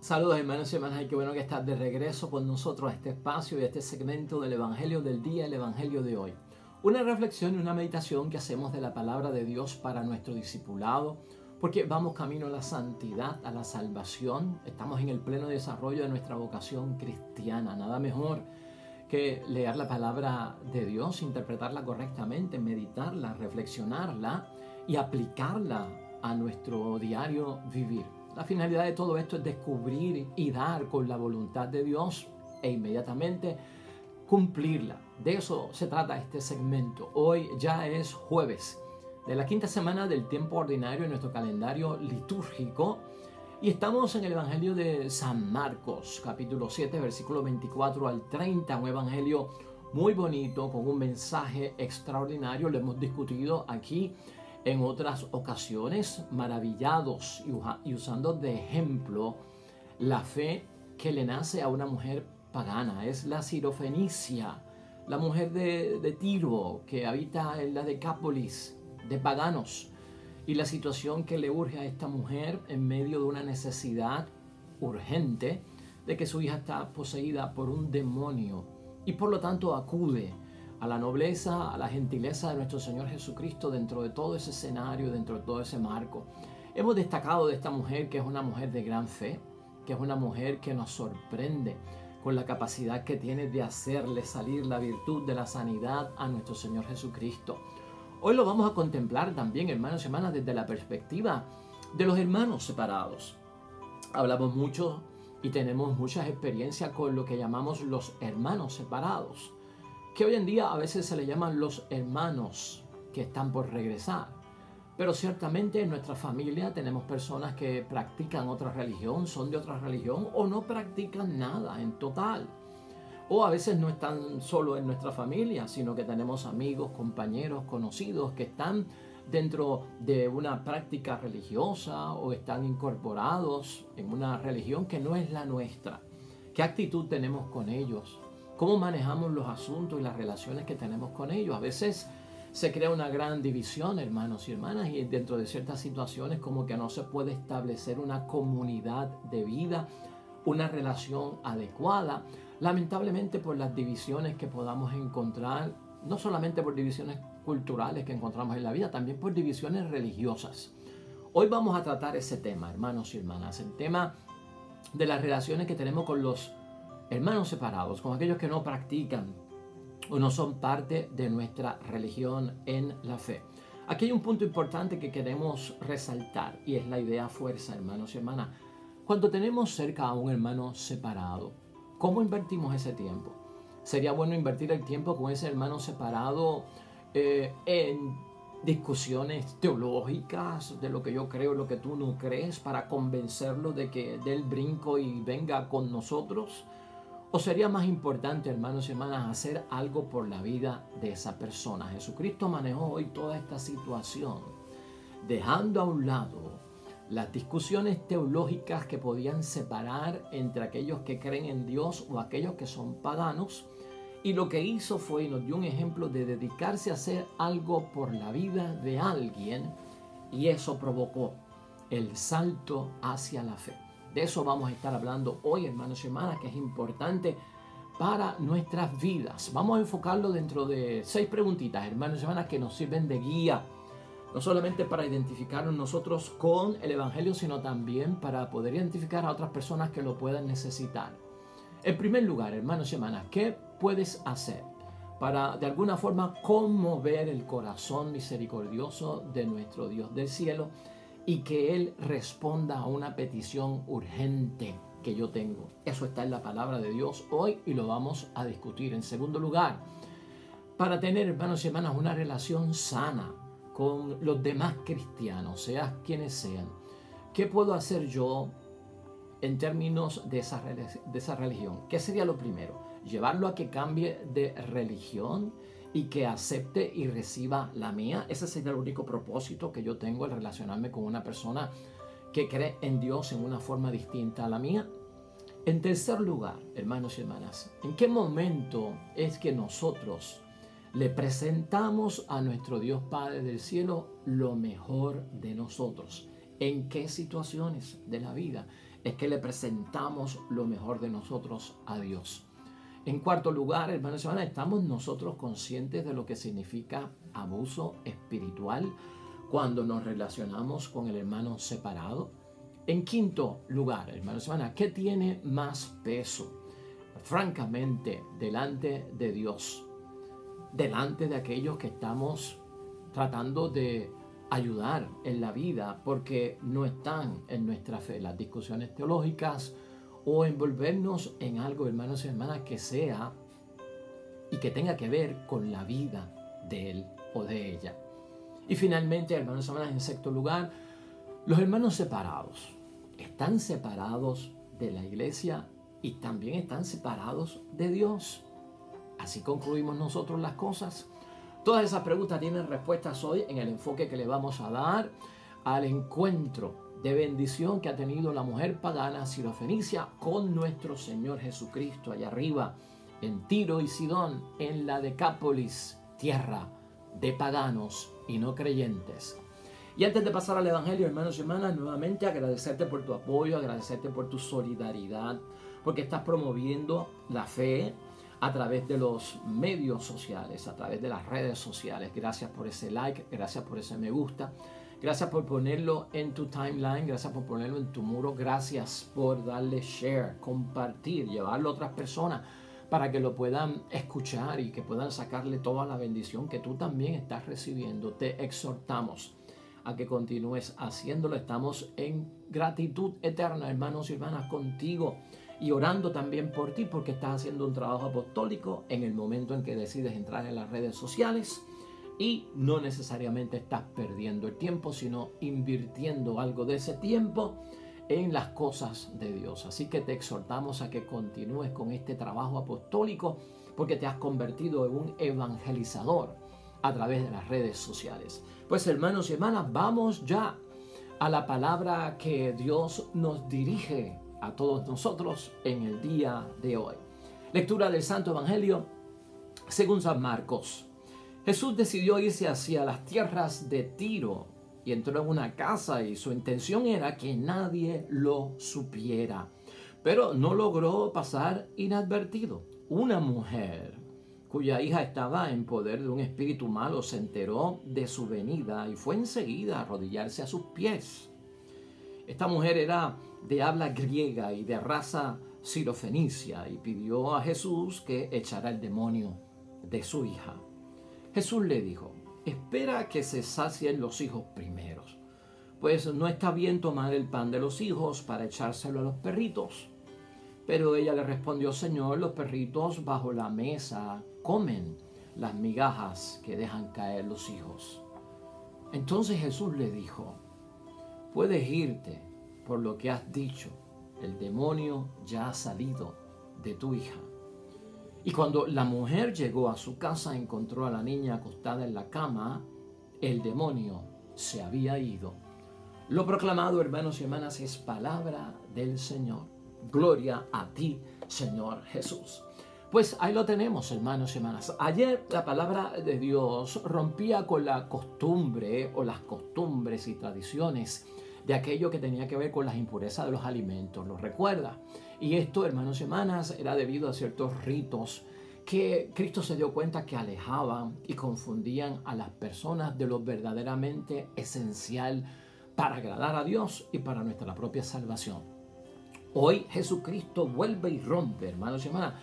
Saludos hermanos y hermanas, y qué bueno que estás de regreso con nosotros a este espacio y a este segmento del Evangelio del Día, el Evangelio de hoy. Una reflexión y una meditación que hacemos de la palabra de Dios para nuestro discipulado, porque vamos camino a la santidad, a la salvación. Estamos en el pleno desarrollo de nuestra vocación cristiana. Nada mejor que leer la palabra de Dios, interpretarla correctamente, meditarla, reflexionarla y aplicarla a nuestro diario vivir. La finalidad de todo esto es descubrir y dar con la voluntad de Dios e inmediatamente cumplirla. De eso se trata este segmento. Hoy ya es jueves de la quinta semana del tiempo ordinario en nuestro calendario litúrgico y estamos en el Evangelio de San Marcos, capítulo 7, versículo 24 al 30, un evangelio muy bonito con un mensaje extraordinario. Lo hemos discutido aquí en otras ocasiones, maravillados y usando de ejemplo la fe que le nace a una mujer pagana. Es la sirofenicia, la mujer de Tiro que habita en la Decápolis de paganos, y la situación que le urge a esta mujer en medio de una necesidad urgente de que su hija está poseída por un demonio y por lo tanto acude a la nobleza, a la gentileza de nuestro Señor Jesucristo dentro de todo ese escenario, dentro de todo ese marco. Hemos destacado de esta mujer que es una mujer de gran fe, que es una mujer que nos sorprende con la capacidad que tiene de hacerle salir la virtud de la sanidad a nuestro Señor Jesucristo. Hoy lo vamos a contemplar también, hermanos y hermanas, desde la perspectiva de los hermanos separados. Hablamos mucho y tenemos muchas experiencias con lo que llamamos los hermanos separados, que hoy en día a veces se le llaman los hermanos que están por regresar. Pero ciertamente en nuestra familia tenemos personas que practican otra religión, son de otra religión o no practican nada en total. O a veces no están solo en nuestra familia, sino que tenemos amigos, compañeros, conocidos que están dentro de una práctica religiosa o están incorporados en una religión que no es la nuestra. ¿Qué actitud tenemos con ellos? ¿Cómo manejamos los asuntos y las relaciones que tenemos con ellos? A veces se crea una gran división, hermanos y hermanas, y dentro de ciertas situaciones como que no se puede establecer una comunidad de vida, una relación adecuada, lamentablemente por las divisiones que podamos encontrar, no solamente por divisiones culturales que encontramos en la vida, también por divisiones religiosas. Hoy vamos a tratar ese tema, hermanos y hermanas, el tema de las relaciones que tenemos con los hermanos separados, con aquellos que no practican o no son parte de nuestra religión en la fe. Aquí hay un punto importante que queremos resaltar y es la idea fuerza, hermanos y hermanas. Cuando tenemos cerca a un hermano separado, ¿cómo invertimos ese tiempo? Sería bueno invertir el tiempo con ese hermano separado en discusiones teológicas de lo que yo creo, lo que tú no crees, para convencerlo de que dé el brinco y venga con nosotros. ¿O sería más importante, hermanos y hermanas, hacer algo por la vida de esa persona? Jesucristo manejó hoy toda esta situación, dejando a un lado las discusiones teológicas que podían separar entre aquellos que creen en Dios o aquellos que son paganos. Y lo que hizo fue, y nos dio un ejemplo de dedicarse a hacer algo por la vida de alguien, y eso provocó el salto hacia la fe. De eso vamos a estar hablando hoy, hermanos y hermanas, que es importante para nuestras vidas. Vamos a enfocarlo dentro de 6 preguntitas, hermanos y hermanas, que nos sirven de guía, no solamente para identificarnos nosotros con el Evangelio, sino también para poder identificar a otras personas que lo puedan necesitar. En primer lugar, hermanos y hermanas, ¿qué puedes hacer para de alguna forma conmover el corazón misericordioso de nuestro Dios del cielo y que Él responda a una petición urgente que yo tengo? Eso está en la palabra de Dios hoy y lo vamos a discutir. En segundo lugar, para tener, hermanos y hermanas, una relación sana con los demás cristianos, sean quienes sean, ¿qué puedo hacer yo en términos de esa religión? ¿Qué sería lo primero? Llevarlo a que cambie de religión y que acepte y reciba la mía. Ese sería el único propósito que yo tengo al relacionarme con una persona que cree en Dios en una forma distinta a la mía. En tercer lugar, hermanos y hermanas, ¿en qué momento es que nosotros le presentamos a nuestro Dios Padre del cielo lo mejor de nosotros? ¿En qué situaciones de la vida es que le presentamos lo mejor de nosotros a Dios? En cuarto lugar, hermanos y hermanas, ¿estamos nosotros conscientes de lo que significa abuso espiritual cuando nos relacionamos con el hermano separado? En quinto lugar, hermanos y hermanas, ¿qué tiene más peso? Francamente, delante de Dios, delante de aquellos que estamos tratando de ayudar en la vida porque no están en nuestra fe, las discusiones teológicas o envolvernos en algo, hermanos y hermanas, que sea y que tenga que ver con la vida de él o de ella. Y finalmente, hermanos y hermanas, en sexto lugar, los hermanos separados están separados de la iglesia y también están separados de Dios. Así concluimos nosotros las cosas. Todas esas preguntas tienen respuestas hoy en el enfoque que le vamos a dar al encuentro de bendición que ha tenido la mujer pagana sirofenicia con nuestro Señor Jesucristo allá arriba en Tiro y Sidón, en la Decápolis, tierra de paganos y no creyentes. Y antes de pasar al Evangelio, hermanos y hermanas, nuevamente agradecerte por tu apoyo, agradecerte por tu solidaridad, porque estás promoviendo la fe a través de los medios sociales, a través de las redes sociales. Gracias por ese like, gracias por ese me gusta, gracias por ponerlo en tu timeline, gracias por ponerlo en tu muro, gracias por darle share, compartir, llevarlo a otras personas para que lo puedan escuchar y que puedan sacarle toda la bendición que tú también estás recibiendo. Te exhortamos a que continúes haciéndolo. Estamos en gratitud eterna, hermanos y hermanas, contigo y orando también por ti, porque estás haciendo un trabajo apostólico en el momento en que decides entrar en las redes sociales y no necesariamente estás perdiendo el tiempo, sino invirtiendo algo de ese tiempo en las cosas de Dios. Así que te exhortamos a que continúes con este trabajo apostólico, porque te has convertido en un evangelizador a través de las redes sociales. Pues hermanos y hermanas, vamos ya a la palabra que Dios nos dirige a todos nosotros en el día de hoy. Lectura del Santo Evangelio según San Marcos. Jesús decidió irse hacia las tierras de Tiro y entró en una casa, y su intención era que nadie lo supiera, pero no logró pasar inadvertido. Una mujer cuya hija estaba en poder de un espíritu malo se enteró de su venida y fue enseguida a arrodillarse a sus pies. Esta mujer era de habla griega y de raza sirofenicia y pidió a Jesús que echara el demonio de su hija. Jesús le dijo: espera que se sacien los hijos primeros, pues no está bien tomar el pan de los hijos para echárselo a los perritos. Pero ella le respondió: Señor, los perritos bajo la mesa comen las migajas que dejan caer los hijos. Entonces Jesús le dijo: puedes irte por lo que has dicho, el demonio ya ha salido de tu hija. Y cuando la mujer llegó a su casa, encontró a la niña acostada en la cama. El demonio se había ido. Lo proclamado, hermanos y hermanas, es palabra del Señor. Gloria a ti, Señor Jesús. Pues ahí lo tenemos, hermanos y hermanas. Ayer la palabra de Dios rompía con la costumbre o las costumbres y tradiciones de aquello que tenía que ver con las impurezas de los alimentos. ¿Lo recuerda? Y esto, hermanos y hermanas, era debido a ciertos ritos que Cristo se dio cuenta que alejaban y confundían a las personas de lo verdaderamente esencial para agradar a Dios y para nuestra propia salvación. Hoy Jesucristo vuelve y rompe, hermanos y hermanas,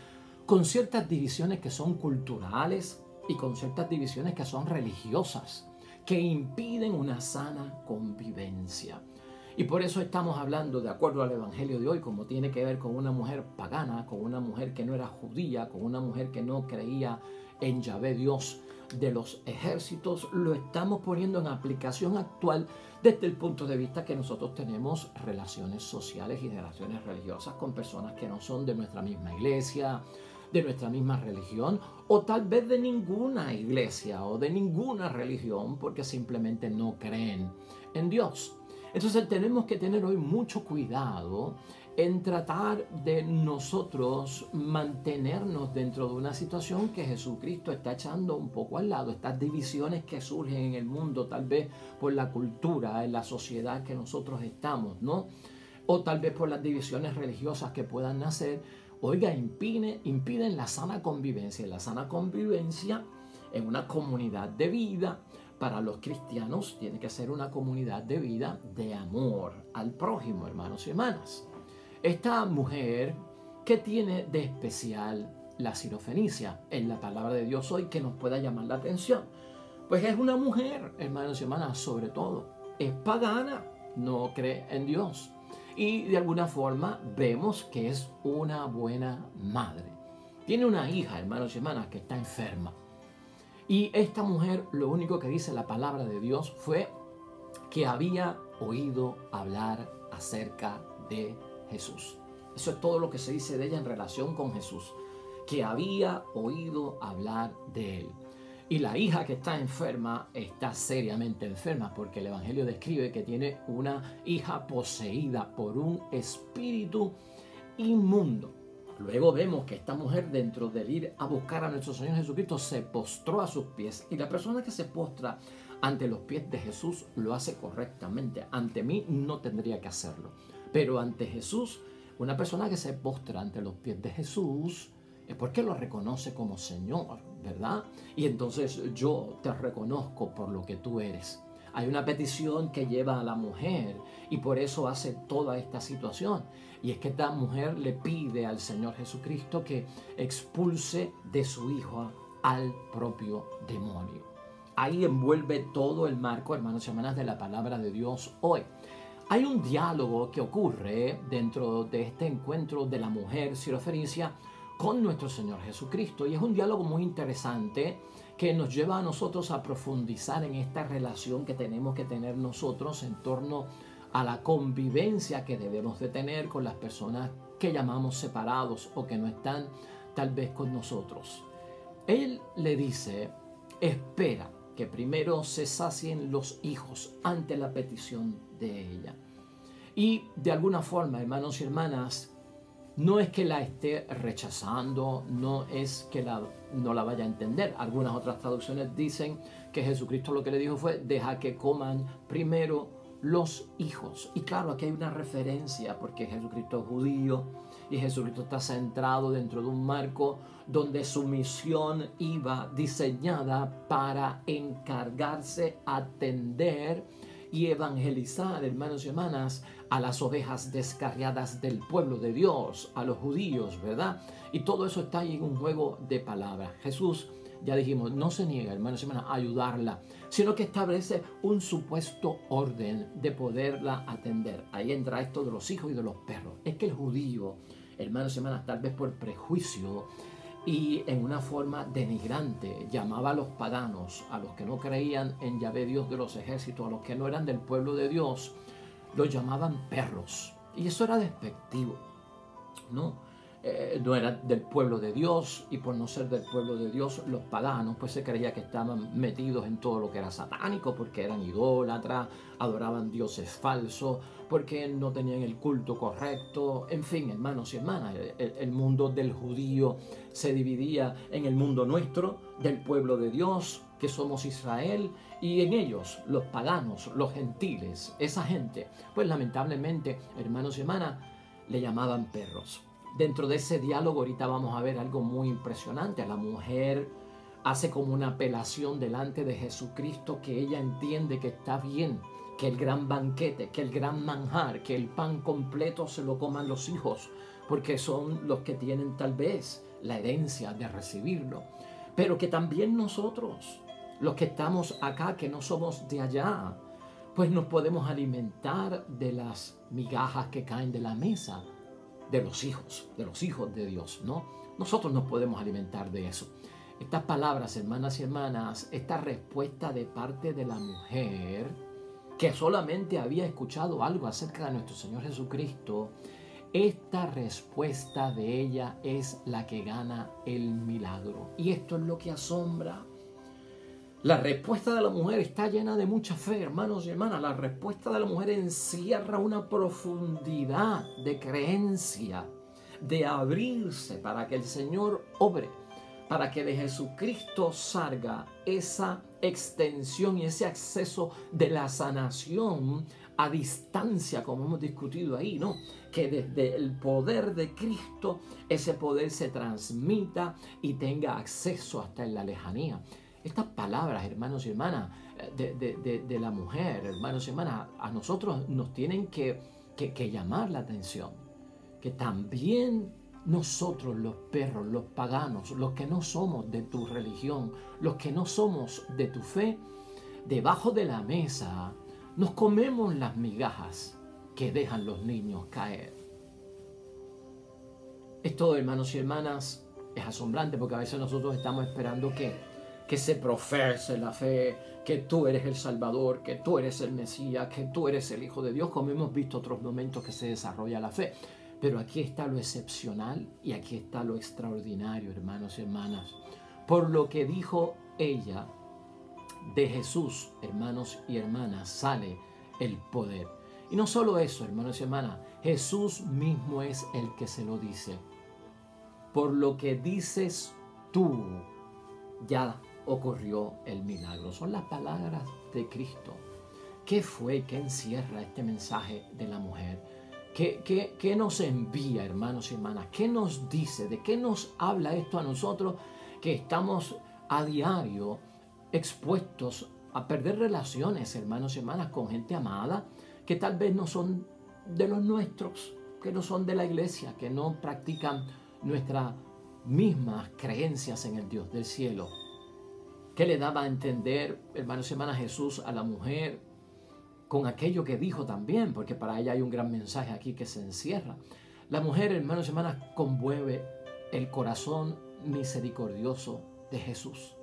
con ciertas divisiones que son culturales y con ciertas divisiones que son religiosas, que impiden una sana convivencia. Y por eso estamos hablando, de acuerdo al Evangelio de hoy, como tiene que ver con una mujer pagana, con una mujer que no era judía, con una mujer que no creía en Yahvé, Dios de los ejércitos. Lo estamos poniendo en aplicación actual desde el punto de vista que nosotros tenemos relaciones sociales y relaciones religiosas con personas que no son de nuestra misma iglesia, de nuestra misma religión, o tal vez de ninguna iglesia o de ninguna religión, porque simplemente no creen en Dios. Entonces tenemos que tener hoy mucho cuidado en tratar de nosotros mantenernos dentro de una situación que Jesucristo está echando un poco al lado. Estas divisiones que surgen en el mundo, tal vez por la cultura, en la sociedad que nosotros estamos, ¿no? O tal vez por las divisiones religiosas que puedan nacer, oiga, impiden la sana convivencia. Y la sana convivencia en una comunidad de vida, para los cristianos, tiene que ser una comunidad de vida de amor al prójimo, hermanos y hermanas. Esta mujer, ¿qué tiene de especial la sirofenicia en la palabra de Dios hoy que nos pueda llamar la atención? Pues es una mujer, hermanos y hermanas, sobre todo, es pagana, no cree en Dios. Y de alguna forma vemos que es una buena madre. Tiene una hija, hermanos y hermanas, que está enferma. Y esta mujer, lo único que dice la palabra de Dios fue que había oído hablar acerca de Jesús. Eso es todo lo que se dice de ella en relación con Jesús, que había oído hablar de él. Y la hija que está enferma está seriamente enferma, porque el Evangelio describe que tiene una hija poseída por un espíritu inmundo. Luego vemos que esta mujer, dentro del ir a buscar a nuestro Señor Jesucristo, se postró a sus pies. Y la persona que se postra ante los pies de Jesús lo hace correctamente. Ante mí no tendría que hacerlo. Pero ante Jesús, una persona que se postra ante los pies de Jesús es porque lo reconoce como Señor, ¿verdad? Y entonces yo te reconozco por lo que tú eres. Hay una petición que lleva a la mujer y por eso hace toda esta situación. Y es que esta mujer le pide al Señor Jesucristo que expulse de su hijo al propio demonio. Ahí envuelve todo el marco, hermanos y hermanas, de la palabra de Dios hoy. Hay un diálogo que ocurre dentro de este encuentro de la mujer sirofenicia con nuestro Señor Jesucristo. Y es un diálogo muy interesante que nos lleva a nosotros a profundizar en esta relación que tenemos que tener nosotros en torno a la convivencia que debemos de tener con las personas que llamamos separados o que no están tal vez con nosotros. Él le dice, espera que primero se sacien los hijos ante la petición de ella. Y de alguna forma, hermanos y hermanas, no es que la esté rechazando, no es que no la vaya a entender. Algunas otras traducciones dicen que Jesucristo lo que le dijo fue, deja que coman primero los hijos. Y claro, aquí hay una referencia porque Jesucristo es judío y Jesucristo está centrado dentro de un marco donde su misión iba diseñada para encargarse, atender y evangelizar, hermanos y hermanas, a las ovejas descarriadas del pueblo de Dios, a los judíos, ¿verdad? Y todo eso está ahí en un juego de palabras. Jesús, ya dijimos, no se niega, hermanos y hermanas, a ayudarla, sino que establece un supuesto orden de poderla atender. Ahí entra esto de los hijos y de los perros. Es que el judío, hermanos y hermanas, tal vez por prejuicio y en una forma denigrante, llamaba a los paganos, a los que no creían en Yahvé, Dios de los ejércitos, a los que no eran del pueblo de Dios, los llamaban perros. Y eso era despectivo, ¿no? No eran del pueblo de Dios, y por no ser del pueblo de Dios, los paganos pues se creía que estaban metidos en todo lo que era satánico, porque eran idólatras, adoraban dioses falsos, porque no tenían el culto correcto. En fin, hermanos y hermanas, el mundo del judío se dividía en el mundo nuestro, del pueblo de Dios, que somos Israel, y en ellos, los paganos, los gentiles, esa gente, pues lamentablemente, hermanos y hermanas, le llamaban perros. Dentro de ese diálogo ahorita vamos a ver algo muy impresionante. La mujer hace como una apelación delante de Jesucristo, que ella entiende que está bien, que el gran banquete, que el gran manjar, que el pan completo se lo coman los hijos, porque son los que tienen tal vez la herencia de recibirlo. Pero que también nosotros, los que estamos acá, que no somos de allá, pues nos podemos alimentar de las migajas que caen de la mesa de los hijos de Dios, ¿no? Nosotros nos podemos alimentar de eso. Estas palabras, hermanas y hermanas, esta respuesta de parte de la mujer, que solamente había escuchado algo acerca de nuestro Señor Jesucristo, esta respuesta de ella es la que gana el milagro. Y esto es lo que asombra. La respuesta de la mujer está llena de mucha fe, hermanos y hermanas. La respuesta de la mujer encierra una profundidad de creencia, de abrirse para que el Señor obre, para que de Jesucristo salga esa extensión y ese acceso de la sanación a distancia, como hemos discutido ahí, ¿no? Que desde el poder de Cristo, ese poder se transmita y tenga acceso hasta en la lejanía. Estas palabras, hermanos y hermanas, de la mujer, hermanos y hermanas, a nosotros nos tienen que llamar la atención. Que también nosotros, los perros, los paganos, los que no somos de tu religión, los que no somos de tu fe, debajo de la mesa nos comemos las migajas que dejan los niños caer. Esto, hermanos y hermanas, es asombrante porque a veces nosotros estamos esperando que se profese la fe, que tú eres el Salvador, que tú eres el Mesías, que tú eres el Hijo de Dios, como hemos visto otros momentos que se desarrolla la fe. Pero aquí está lo excepcional y aquí está lo extraordinario, hermanos y hermanas. Por lo que dijo ella, de Jesús, hermanos y hermanas, sale el poder. Y no solo eso, hermanos y hermanas, Jesús mismo es el que se lo dice. Por lo que dices tú, ya ocurrió el milagro. Son las palabras de Cristo. ¿Qué fue? ¿Qué encierra este mensaje de la mujer? ¿Qué nos envía, hermanos y hermanas? ¿Qué nos dice? ¿De qué nos habla esto a nosotros que estamos a diario expuestos a perder relaciones, hermanos y hermanas, con gente amada que tal vez no son de los nuestros, que no son de la iglesia, que no practican nuestras mismas creencias en el Dios del cielo? ¿Qué le daba a entender, hermanos y hermanas, Jesús a la mujer con aquello que dijo también? Porque para ella hay un gran mensaje aquí que se encierra. La mujer, hermanos y hermanas, conmueve el corazón misericordioso de Jesús.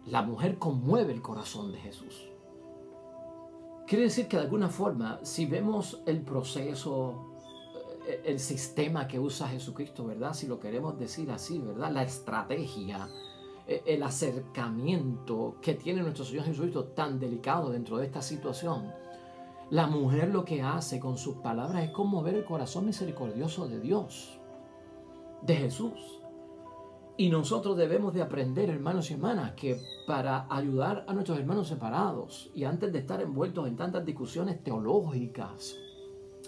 La mujer conmueve el corazón de Jesús. Quiere decir que de alguna forma, si vemos el proceso, el sistema que usa Jesucristo, ¿verdad? Si lo queremos decir así, ¿verdad? La estrategia, el acercamiento que tiene nuestro Señor Jesucristo tan delicado dentro de esta situación. La mujer lo que hace con sus palabras es conmover el corazón misericordioso de Dios, de Jesús. Y nosotros debemos de aprender, hermanos y hermanas, que para ayudar a nuestros hermanos separados y antes de estar envueltos en tantas discusiones teológicas,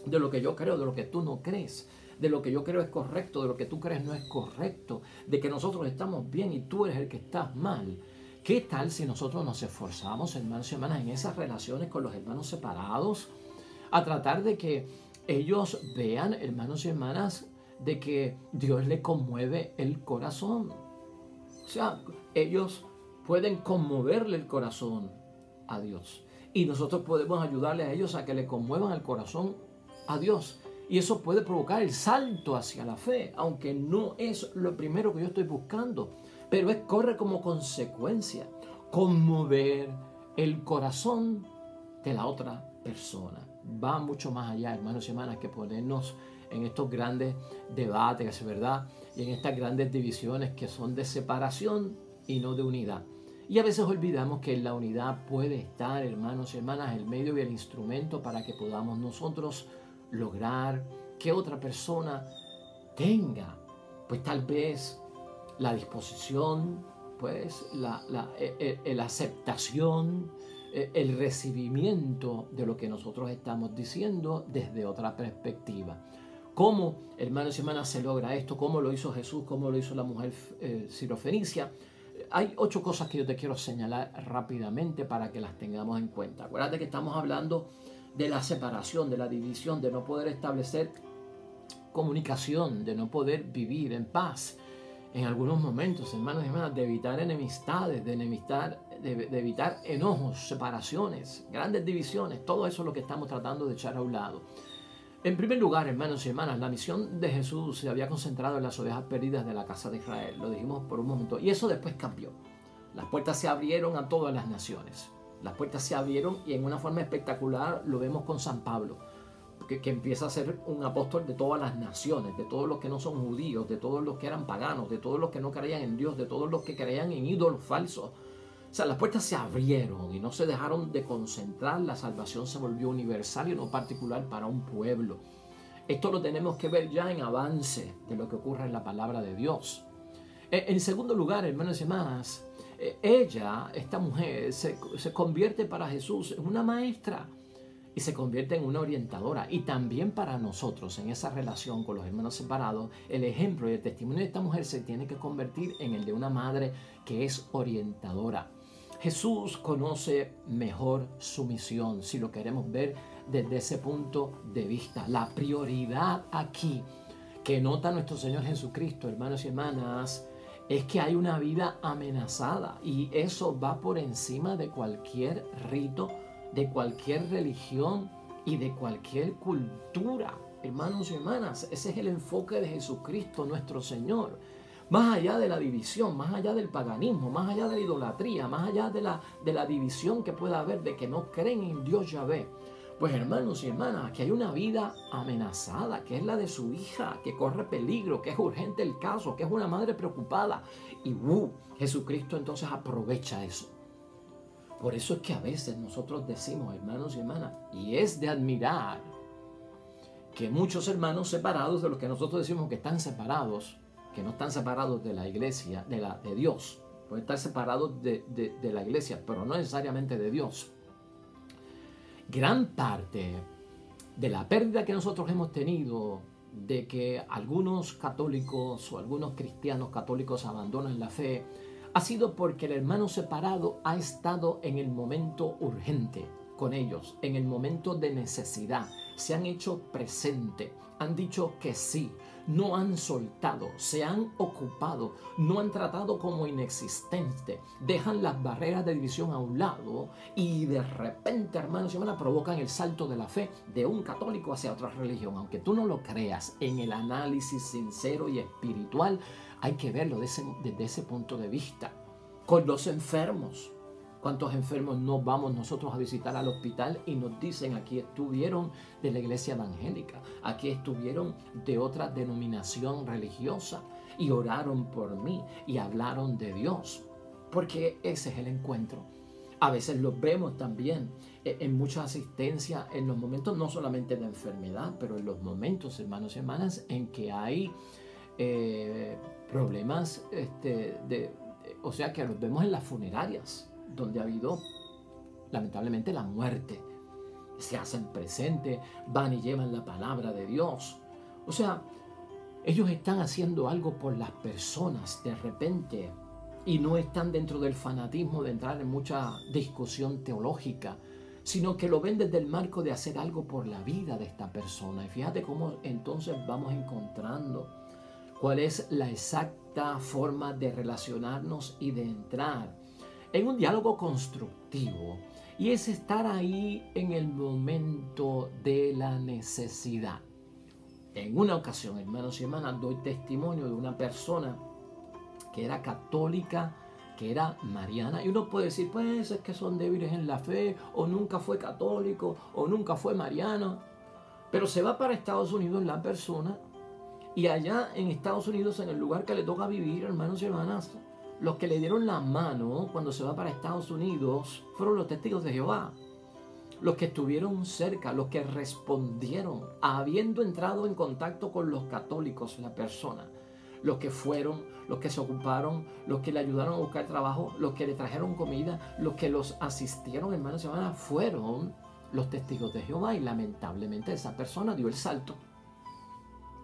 de lo que yo creo, de lo que tú no crees, de lo que yo creo es correcto, de lo que tú crees no es correcto, de que nosotros estamos bien y tú eres el que estás mal. ¿Qué tal si nosotros nos esforzamos, hermanos y hermanas, en esas relaciones con los hermanos separados, a tratar de que ellos vean, hermanos y hermanas, de que Dios le conmueve el corazón? O sea, ellos pueden conmoverle el corazón a Dios y nosotros podemos ayudarles a ellos a que le conmuevan el corazón a Dios. Y eso puede provocar el salto hacia la fe, aunque no es lo primero que yo estoy buscando, pero corre como consecuencia conmover el corazón de la otra persona. Va mucho más allá, hermanos y hermanas, que ponernos en estos grandes debates, ¿verdad? Y en estas grandes divisiones que son de separación y no de unidad. Y a veces olvidamos que la unidad puede estar, hermanos y hermanas, el medio y el instrumento para que podamos nosotros lograr que otra persona tenga, pues tal vez la disposición, pues la aceptación, el recibimiento de lo que nosotros estamos diciendo desde otra perspectiva. ¿Cómo, hermanos y hermanas, se logra esto? ¿Cómo lo hizo Jesús? ¿Cómo lo hizo la mujer sirofenicia? Hay 8 cosas que yo te quiero señalar rápidamente para que las tengamos en cuenta. Acuérdate que estamos hablando de la separación, de la división, de no poder establecer comunicación, de no poder vivir en paz. En algunos momentos, hermanos y hermanas, de evitar enemistades, de evitar enojos, separaciones, grandes divisiones. Todo eso es lo que estamos tratando de echar a un lado. En primer lugar, hermanos y hermanas, la misión de Jesús se había concentrado en las ovejas perdidas de la casa de Israel. Lo dijimos por un momento. Y eso después cambió. Las puertas se abrieron a todas las naciones. Las puertas se abrieron y en una forma espectacular lo vemos con San Pablo. que empieza a ser un apóstol de todas las naciones, de todos los que no son judíos, de todos los que eran paganos, de todos los que no creían en Dios, de todos los que creían en ídolos falsos. O sea, las puertas se abrieron y no se dejaron de concentrar. La salvación se volvió universal y no particular para un pueblo. Esto lo tenemos que ver ya en avance de lo que ocurre en la palabra de Dios. En segundo lugar, hermanos y hermanas, esta mujer, se convierte para Jesús en una maestra y se convierte en una orientadora. Y también para nosotros, en esa relación con los hermanos separados, el ejemplo y el testimonio de esta mujer se tiene que convertir en el de una madre que es orientadora. Jesús conoce mejor su misión, si lo queremos ver desde ese punto de vista. La prioridad aquí que nota nuestro Señor Jesucristo, hermanos y hermanas, es que hay una vida amenazada y eso va por encima de cualquier rito, de cualquier religión y de cualquier cultura. Hermanos y hermanas, ese es el enfoque de Jesucristo, nuestro Señor. Más allá de la división, más allá del paganismo, más allá de la idolatría, más allá de la división que pueda haber de que no creen en Dios Yahvé. Pues hermanos y hermanas, aquí hay una vida amenazada, que es la de su hija, que corre peligro, que es urgente el caso, que es una madre preocupada. Y Jesucristo entonces aprovecha eso. Por eso es que a veces nosotros decimos, hermanos y hermanas, y es de admirar que muchos hermanos separados, de los que nosotros decimos que están separados, que no están separados de la iglesia, de Dios, pueden estar separados de la iglesia, pero no necesariamente de Dios. Gran parte de la pérdida que nosotros hemos tenido de que algunos católicos o algunos cristianos católicos abandonan la fe ha sido porque el hermano separado ha estado en el momento urgente con ellos, en el momento de necesidad. Se han hecho presente, han dicho que sí, no han soltado, se han ocupado, no han tratado como inexistente, dejan las barreras de división a un lado y de repente, hermanos y hermanas, provocan el salto de la fe de un católico hacia otra religión. Aunque tú no lo creas, en el análisis sincero y espiritual hay que verlo desde ese punto de vista. Con los enfermos. ¿Cuántos enfermos no vamos nosotros a visitar al hospital y nos dicen aquí estuvieron de la iglesia evangélica, aquí estuvieron de otra denominación religiosa y oraron por mí y hablaron de Dios? Porque ese es el encuentro. A veces los vemos también en mucha asistencia en los momentos no solamente de enfermedad, pero en los momentos, hermanos y hermanas, en que hay problemas, o sea que los vemos en las funerarias, donde ha habido lamentablemente la muerte. Se hacen presentes, van y llevan la palabra de Dios. O sea, ellos están haciendo algo por las personas de repente y no están dentro del fanatismo de entrar en mucha discusión teológica, sino que lo ven desde el marco de hacer algo por la vida de esta persona. Y fíjate cómo entonces vamos encontrando cuál es la exacta forma de relacionarnos y de entrar en un diálogo constructivo, y es estar ahí en el momento de la necesidad. En una ocasión, hermanos y hermanas, doy testimonio de una persona que era católica, que era mariana, y uno puede decir, pues es que son débiles en la fe, o nunca fue católico, o nunca fue mariano, pero se va para Estados Unidos la persona, y allá en Estados Unidos, en el lugar que le toca vivir, hermanos y hermanas, los que le dieron la mano cuando se va para Estados Unidos fueron los testigos de Jehová. Los que estuvieron cerca, los que respondieron, habiendo entrado en contacto con los católicos, la persona. Los que fueron, los que se ocuparon, los que le ayudaron a buscar trabajo, los que le trajeron comida, los que los asistieron, hermanos y hermanas, fueron los testigos de Jehová. Y lamentablemente esa persona dio el salto.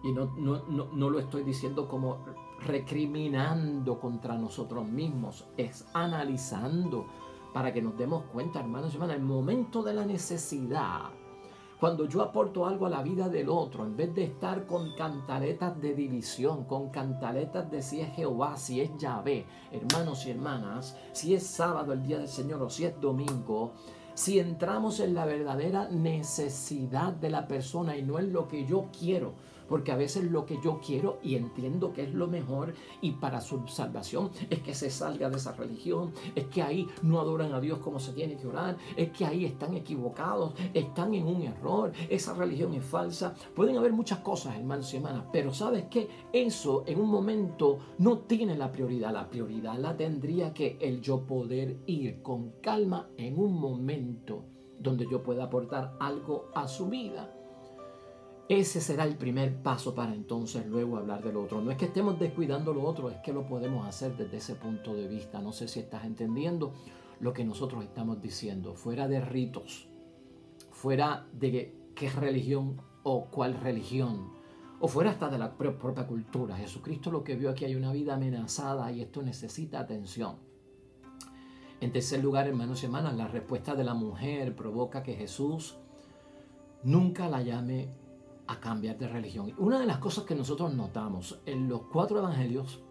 Y no lo estoy diciendo como recriminando contra nosotros mismos, es analizando para que nos demos cuenta, hermanos y hermanas, el momento de la necesidad, cuando yo aporto algo a la vida del otro, en vez de estar con cantaletas de división, con cantaletas de si es Jehová, si es Yahvé, hermanos y hermanas, si es sábado el día del Señor o si es domingo, si entramos en la verdadera necesidad de la persona y no en lo que yo quiero, porque a veces lo que yo quiero y entiendo que es lo mejor y para su salvación es que se salga de esa religión, es que ahí no adoran a Dios como se tiene que orar, es que ahí están equivocados, están en un error, esa religión es falsa. Pueden haber muchas cosas, hermanos y hermanas, pero ¿sabes qué? Eso en un momento no tiene la prioridad la tendría que el yo poder ir con calma en un momento donde yo pueda aportar algo a su vida. Ese será el primer paso para entonces luego hablar del otro. No es que estemos descuidando lo otro, es que lo podemos hacer desde ese punto de vista. No sé si estás entendiendo lo que nosotros estamos diciendo. Fuera de ritos, fuera de qué religión o cuál religión, o fuera hasta de la propia cultura. Jesucristo lo que vio aquí, hay una vida amenazada y esto necesita atención. En tercer lugar, hermanos y hermanas, la respuesta de la mujer provoca que Jesús nunca la llame a cambiar de religión. Una de las cosas que nosotros notamos en los 4 evangelios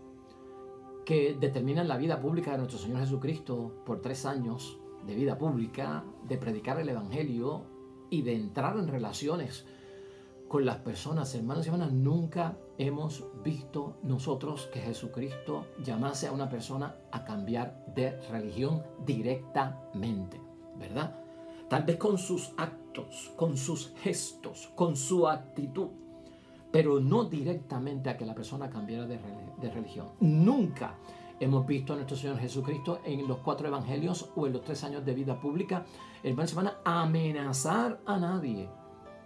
que determinan la vida pública de nuestro Señor Jesucristo por 3 años de vida pública, de predicar el evangelio y de entrar en relaciones con las personas, hermanos y hermanas, nunca hemos visto nosotros que Jesucristo llamase a una persona a cambiar de religión directamente, ¿verdad? Tal vez con sus actos, con sus gestos, con su actitud, pero no directamente a que la persona cambiara de religión. Nunca hemos visto a nuestro Señor Jesucristo en los 4 evangelios o en los 3 años de vida pública, hermanos y hermanas, amenazar a nadie.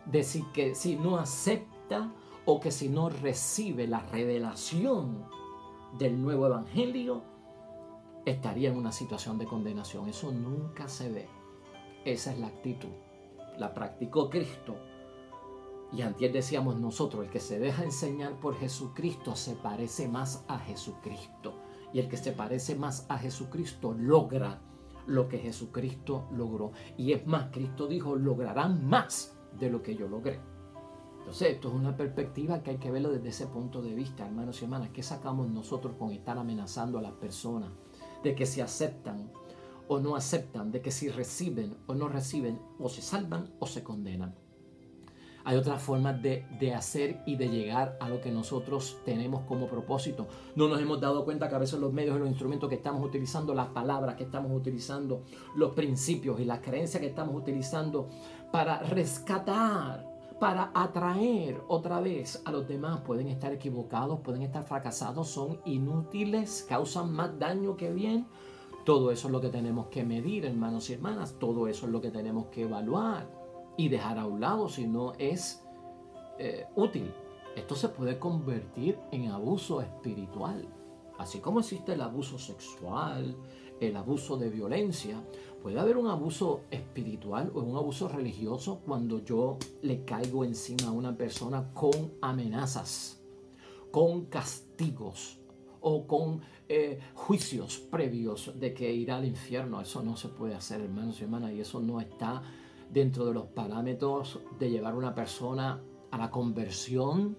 Decir que si no acepta o que si no recibe la revelación del nuevo evangelio, estaría en una situación de condenación. Eso nunca se ve. Esa es la actitud. La practicó Cristo. Y antes decíamos nosotros, el que se deja enseñar por Jesucristo se parece más a Jesucristo. Y el que se parece más a Jesucristo logra lo que Jesucristo logró. Y es más, Cristo dijo, lograrán más de lo que yo logré. Entonces, esto es una perspectiva que hay que verlo desde ese punto de vista, hermanos y hermanas. ¿Qué sacamos nosotros con estar amenazando a las personas? De que si aceptan o no aceptan, de que si reciben o no reciben, o se salvan o se condenan. Hay otras formas de hacer y de llegar a lo que nosotros tenemos como propósito. No nos hemos dado cuenta que a veces los medios y los instrumentos que estamos utilizando, las palabras que estamos utilizando, los principios y las creencias que estamos utilizando para rescatar, para atraer otra vez a los demás, pueden estar equivocados, pueden estar fracasados, son inútiles, causan más daño que bien. Todo eso es lo que tenemos que medir, hermanos y hermanas. Todo eso es lo que tenemos que evaluar y dejar a un lado si no es útil. Esto se puede convertir en abuso espiritual. Así como existe el abuso sexual, el abuso de violencia, puede haber un abuso espiritual o un abuso religioso cuando yo le caigo encima a una persona con amenazas, con castigos o con juicios previos de que irá al infierno. Eso no se puede hacer, hermanos y hermanas, y eso no está dentro de los parámetros de llevar a una persona a la conversión,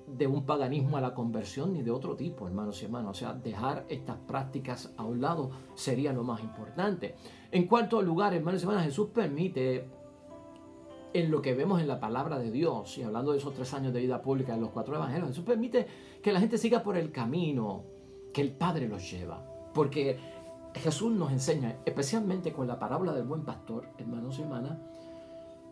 de un paganismo a la conversión, ni de otro tipo, hermanos y hermanas. O sea, dejar estas prácticas a un lado sería lo más importante. En cuarto lugar, hermanos y hermanas, Jesús permite, en lo que vemos en la palabra de Dios, y hablando de esos 3 años de vida pública en los 4 evangelios, Jesús permite que la gente siga por el camino que el Padre los lleva. Porque Jesús nos enseña, especialmente con la parábola del buen pastor, hermanos y hermanas,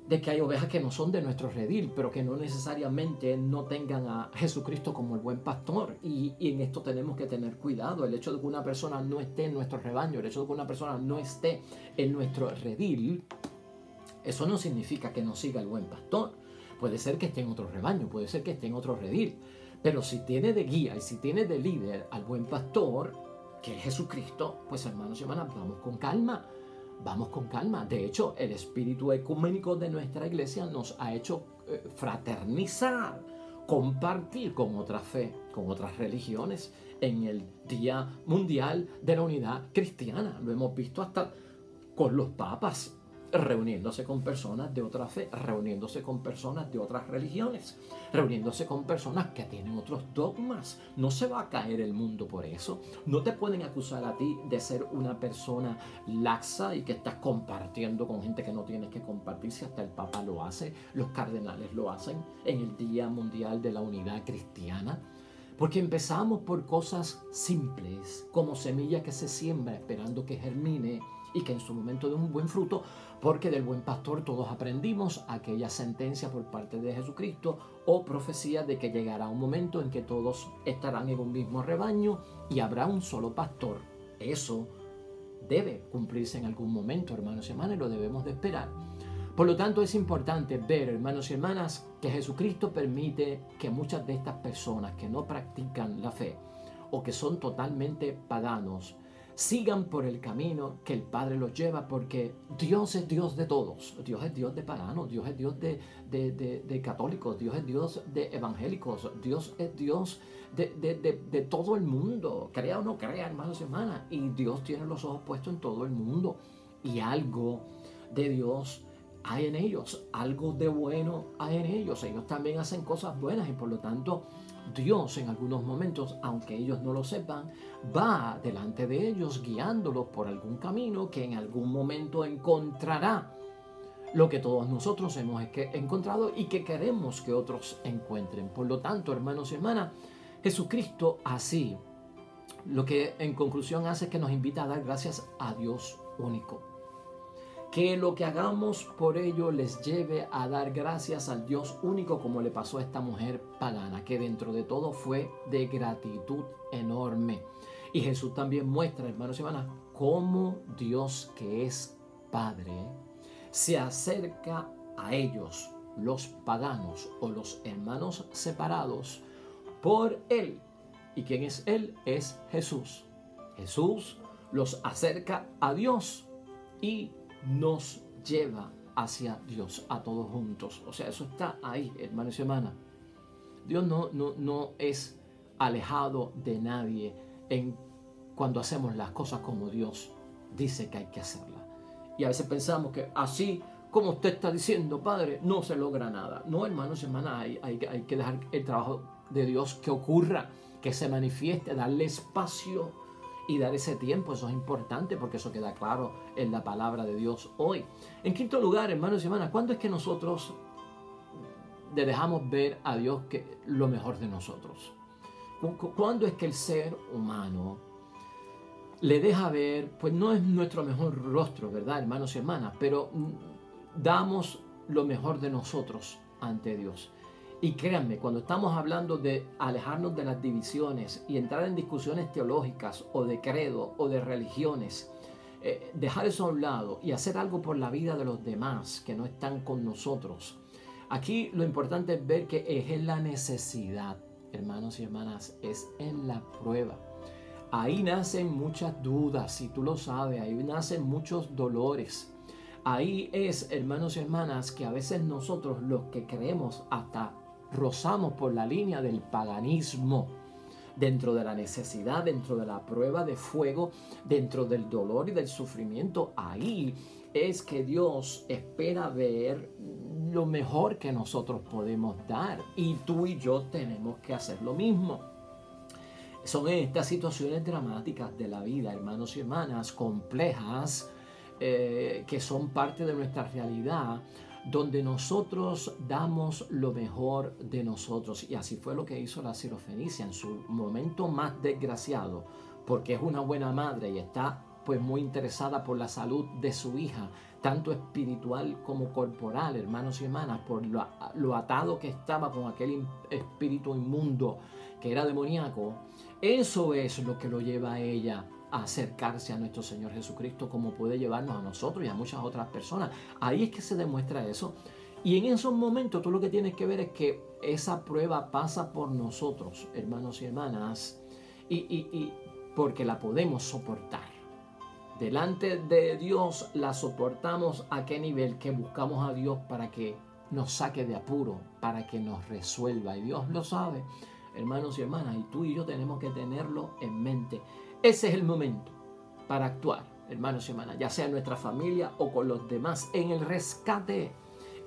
de que hay ovejas que no son de nuestro redil, pero que no necesariamente no tengan a Jesucristo como el buen pastor. Y en esto tenemos que tener cuidado. El hecho de que una persona no esté en nuestro rebaño, el hecho de que una persona no esté en nuestro redil, eso no significa que no siga el buen pastor. Puede ser que esté en otro rebaño, puede ser que esté en otro redil. Pero si tiene de guía y si tiene de líder al buen pastor, que es Jesucristo, pues hermanos y hermanas, vamos con calma. Vamos con calma. De hecho, el espíritu ecuménico de nuestra iglesia nos ha hecho fraternizar, compartir con otra fe, con otras religiones en el Día Mundial de la Unidad Cristiana. Lo hemos visto hasta con los papas. reuniéndose con personas de otra fe, reuniéndose con personas de otras religiones, reuniéndose con personas que tienen otros dogmas. No se va a caer el mundo por eso. No te pueden acusar a ti de ser una persona laxa y que estás compartiendo con gente que no tienes que compartir. Si hasta el Papa lo hace, los cardenales lo hacen en el Día Mundial de la Unidad Cristiana. Porque empezamos por cosas simples, como semilla que se siembra esperando que germine y que en su momento dé un buen fruto, porque del buen pastor todos aprendimos aquella sentencia por parte de Jesucristo o profecía de que llegará un momento en que todos estarán en un mismo rebaño y habrá un solo pastor. Eso debe cumplirse en algún momento, hermanos y hermanas, y lo debemos de esperar. Por lo tanto, es importante ver, hermanos y hermanas, que Jesucristo permite que muchas de estas personas que no practican la fe o que son totalmente paganos sigan por el camino que el Padre los lleva, porque Dios es Dios de todos. Dios es Dios de paganos, Dios es Dios de católicos, Dios es Dios de evangélicos, Dios es Dios de todo el mundo, crea o no crea, hermanos y hermanas, y Dios tiene los ojos puestos en todo el mundo, y algo de Dios hay en ellos, algo de bueno hay en ellos. Ellos también hacen cosas buenas y por lo tanto Dios en algunos momentos, aunque ellos no lo sepan, va delante de ellos guiándolos por algún camino que en algún momento encontrará lo que todos nosotros hemos encontrado y que queremos que otros encuentren. Por lo tanto, hermanos y hermanas, Jesucristo así, lo que en conclusión hace es que nos invita a dar gracias a Dios único. Que lo que hagamos por ello les lleve a dar gracias al Dios único, como le pasó a esta mujer pagana, que dentro de todo fue de gratitud enorme. Y Jesús también muestra, hermanos y hermanas, cómo Dios, que es Padre, se acerca a ellos, los paganos o los hermanos separados, por Él. ¿Y quién es Él? Es Jesús. Jesús los acerca a Dios y nos lleva hacia Dios a todos juntos. O sea, eso está ahí, hermanos y hermanas. Dios no es alejado de nadie cuando hacemos las cosas como Dios dice que hay que hacerlas. Y a veces pensamos que así como usted está diciendo, Padre, no se logra nada. No, hermanos y hermanas, hay que dejar el trabajo de Dios que ocurra, que se manifieste, darle espacio y dar ese tiempo. Eso es importante porque eso queda claro en la palabra de Dios hoy. En quinto lugar, hermanos y hermanas, ¿cuándo es que nosotros le dejamos ver a Dios lo mejor de nosotros? ¿Cuándo es que el ser humano le deja ver, pues no es nuestro mejor rostro, ¿verdad, hermanos y hermanas? Pero damos lo mejor de nosotros ante Dios. Y créanme, cuando estamos hablando de alejarnos de las divisiones y entrar en discusiones teológicas o de credo o de religiones, dejar eso a un lado y hacer algo por la vida de los demás que no están con nosotros. Aquí lo importante es ver que es en la necesidad, hermanos y hermanas, es en la prueba. Ahí nacen muchas dudas, si tú lo sabes, ahí nacen muchos dolores. Ahí es, hermanos y hermanas, que a veces nosotros los que creemos hasta rozamos por la línea del paganismo, dentro de la necesidad, dentro de la prueba de fuego, dentro del dolor y del sufrimiento. Ahí es que Dios espera ver lo mejor que nosotros podemos dar, y tú y yo tenemos que hacer lo mismo. Son estas situaciones dramáticas de la vida, hermanos y hermanas, complejas, que son parte de nuestra realidad, donde nosotros damos lo mejor de nosotros. Y así fue lo que hizo la Sirofenicia en su momento más desgraciado, porque es una buena madre y está pues muy interesada por la salud de su hija, tanto espiritual como corporal, hermanos y hermanas, por lo atado que estaba con aquel espíritu inmundo que era demoníaco. Eso es lo que lo lleva a ella a acercarse a nuestro Señor Jesucristo, como puede llevarnos a nosotros y a muchas otras personas. Ahí es que se demuestra eso. Y en esos momentos tú lo que tienes que ver es que esa prueba pasa por nosotros, hermanos y hermanas, y porque la podemos soportar. Delante de Dios la soportamos. ¿A qué nivel? Que buscamos a Dios para que nos saque de apuro, para que nos resuelva. Y Dios lo sabe, hermanos y hermanas, y tú y yo tenemos que tenerlo en mente. Ese es el momento para actuar, hermanos y hermanas, ya sea en nuestra familia o con los demás, en el rescate,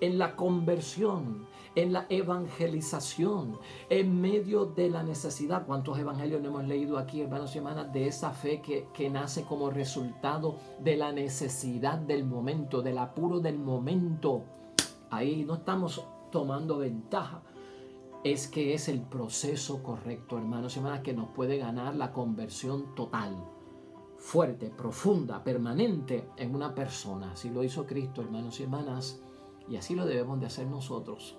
en la conversión, en la evangelización, en medio de la necesidad. ¿Cuántos evangelios no hemos leído aquí, hermanos y hermanas, de esa fe que nace como resultado de la necesidad del momento, del apuro del momento? Ahí no estamos tomando ventaja. Es que es el proceso correcto, hermanos y hermanas, que nos puede ganar la conversión total, fuerte, profunda, permanente en una persona. Así lo hizo Cristo, hermanos y hermanas, y así lo debemos de hacer nosotros.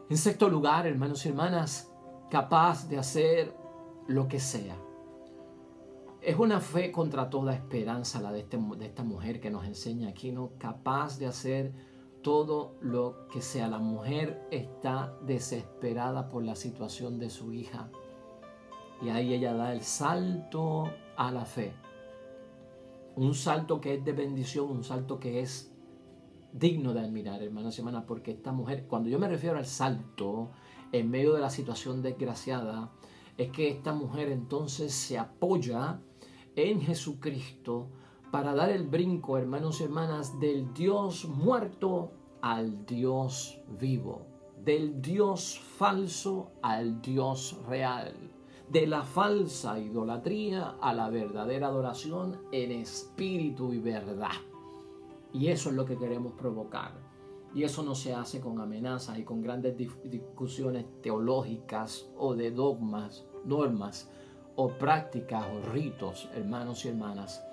En sexto lugar, hermanos y hermanas, capaz de hacer lo que sea. Es una fe contra toda esperanza la de esta mujer que nos enseña aquí, ¿no? Capaz de hacer todo lo que sea. La mujer está desesperada por la situación de su hija. Y ahí ella da el salto a la fe. Un salto que es de bendición, un salto que es digno de admirar, hermanos y hermanas, porque esta mujer, cuando yo me refiero al salto en medio de la situación desgraciada, es que esta mujer entonces se apoya en Jesucristo para dar el brinco, hermanos y hermanas, del Dios muerto al Dios vivo, del Dios falso al Dios real, de la falsa idolatría a la verdadera adoración en espíritu y verdad. Y eso es lo que queremos provocar. Y eso no se hace con amenazas y con grandes discusiones teológicas o de dogmas, normas o prácticas o ritos, hermanos y hermanas.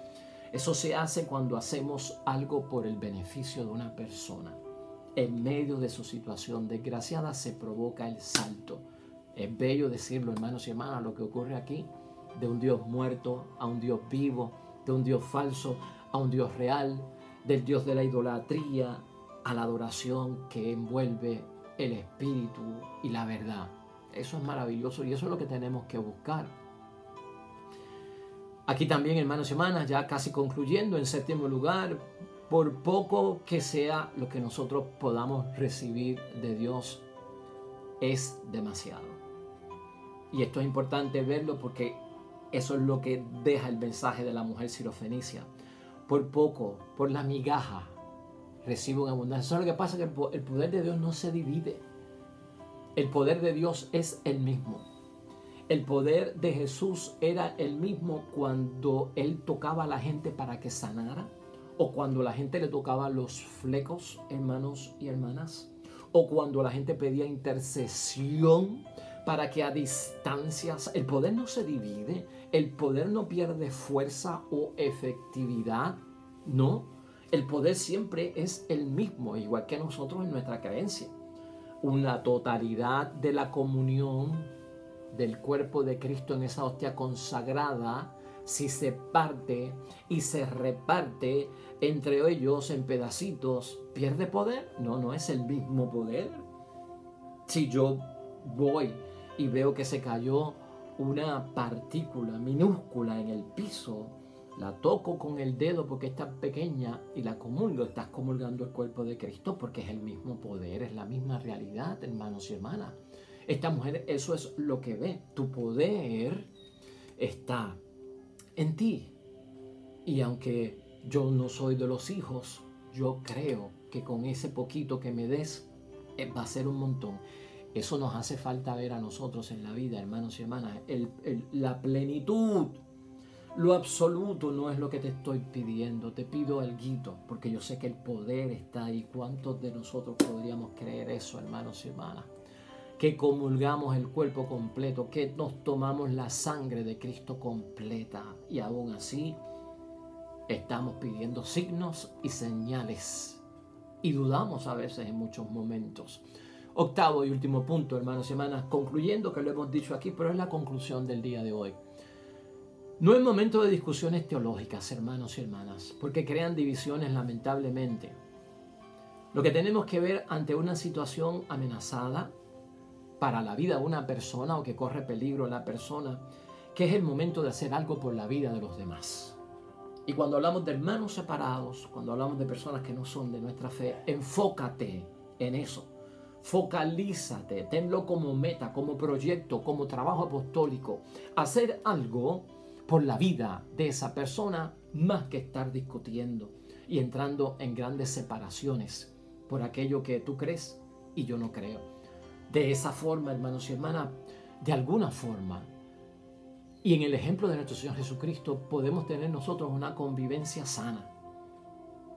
Eso se hace cuando hacemos algo por el beneficio de una persona. En medio de su situación desgraciada se provoca el salto. Es bello decirlo, hermanos y hermanas, lo que ocurre aquí, de un Dios muerto a un Dios vivo, de un Dios falso a un Dios real, del Dios de la idolatría a la adoración que envuelve el espíritu y la verdad. Eso es maravilloso y eso es lo que tenemos que buscar. Aquí también, hermanos y hermanas, ya casi concluyendo, en séptimo lugar, por poco que sea lo que nosotros podamos recibir de Dios, es demasiado. Y esto es importante verlo porque eso es lo que deja el mensaje de la mujer sirofenicia. Por poco, por la migaja, recibo en abundancia. Eso es lo que pasa, que el poder de Dios no se divide. El poder de Dios es el mismo. El poder de Jesús era el mismo cuando Él tocaba a la gente para que sanara, o cuando la gente le tocaba los flecos, hermanos y hermanas, o cuando la gente pedía intercesión para que a distancias. El poder no se divide, el poder no pierde fuerza o efectividad, no. El poder siempre es el mismo, igual que nosotros en nuestra creencia. Una totalidad de la comunión del cuerpo de Cristo en esa hostia consagrada, si se parte y se reparte entre ellos en pedacitos, ¿pierde poder? No, no es el mismo poder. Si yo voy y veo que se cayó una partícula minúscula en el piso, la toco con el dedo porque es tan pequeña y la comulgo, estás comulgando el cuerpo de Cristo porque es el mismo poder, es la misma realidad, hermanos y hermanas. Esta mujer, eso es lo que ve. Tu poder está en ti. Y aunque yo no soy de los hijos, yo creo que con ese poquito que me des va a ser un montón. Eso nos hace falta ver a nosotros en la vida, hermanos y hermanas. La plenitud, lo absoluto no es lo que te estoy pidiendo. Te pido alguito, porque yo sé que el poder está ahí. ¿Cuántos de nosotros podríamos creer eso, hermanos y hermanas? Que comulgamos el cuerpo completo, que nos tomamos la sangre de Cristo completa y aún así estamos pidiendo signos y señales y dudamos a veces en muchos momentos. Octavo y último punto, hermanos y hermanas, concluyendo, que lo hemos dicho aquí, pero es la conclusión del día de hoy. No es momento de discusiones teológicas, hermanos y hermanas, porque crean divisiones lamentablemente. Lo que tenemos que ver ante una situación amenazada para la vida de una persona o que corre peligro la persona, que es el momento de hacer algo por la vida de los demás. Y cuando hablamos de hermanos separados, cuando hablamos de personas que no son de nuestra fe, enfócate en eso. Focalízate, tenlo como meta, como proyecto, como trabajo apostólico. Hacer algo por la vida de esa persona más que estar discutiendo y entrando en grandes separaciones por aquello que tú crees y yo no creo. De esa forma, hermanos y hermanas, de alguna forma, y en el ejemplo de nuestro Señor Jesucristo, podemos tener nosotros una convivencia sana.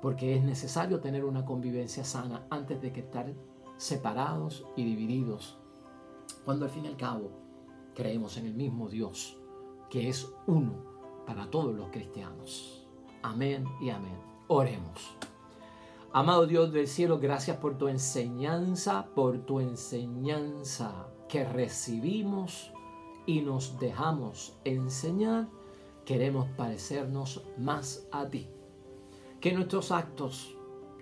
Porque es necesario tener una convivencia sana antes de que estar separados y divididos. Cuando al fin y al cabo creemos en el mismo Dios, que es uno para todos los cristianos. Amén y amén. Oremos. Amado Dios del cielo, gracias por tu enseñanza que recibimos y nos dejamos enseñar. Queremos parecernos más a ti. Que nuestros actos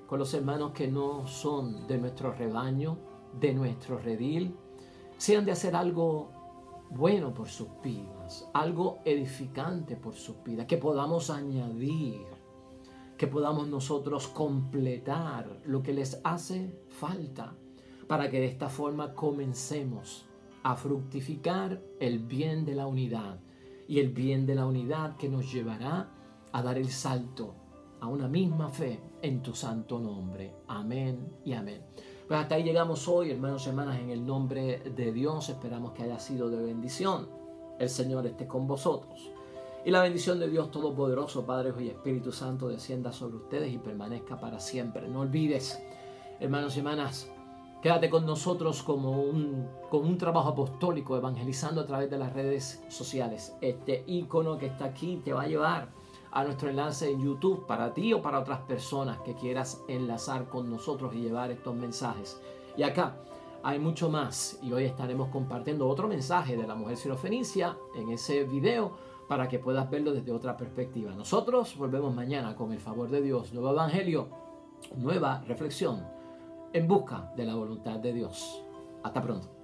con los hermanos que no son de nuestro rebaño, de nuestro redil, sean de hacer algo bueno por sus vidas, algo edificante por sus vidas, que podamos añadir, que podamos nosotros completar lo que les hace falta, para que de esta forma comencemos a fructificar el bien de la unidad, y el bien de la unidad que nos llevará a dar el salto a una misma fe en tu santo nombre. Amén y amén. Pues hasta ahí llegamos hoy, hermanos y hermanas, en el nombre de Dios. Esperamos que haya sido de bendición. El Señor esté con vosotros. Y la bendición de Dios Todopoderoso, Padre, Hijo y Espíritu Santo, descienda sobre ustedes y permanezca para siempre. No olvides, hermanos y hermanas, quédate con nosotros con un trabajo apostólico, evangelizando a través de las redes sociales. Este icono que está aquí te va a llevar a nuestro enlace en YouTube para ti o para otras personas que quieras enlazar con nosotros y llevar estos mensajes. Y acá hay mucho más, y hoy estaremos compartiendo otro mensaje de la mujer sirofenicia en ese video para que puedas verlo desde otra perspectiva. Nosotros volvemos mañana con el favor de Dios, nuevo evangelio, nueva reflexión en busca de la voluntad de Dios. Hasta pronto.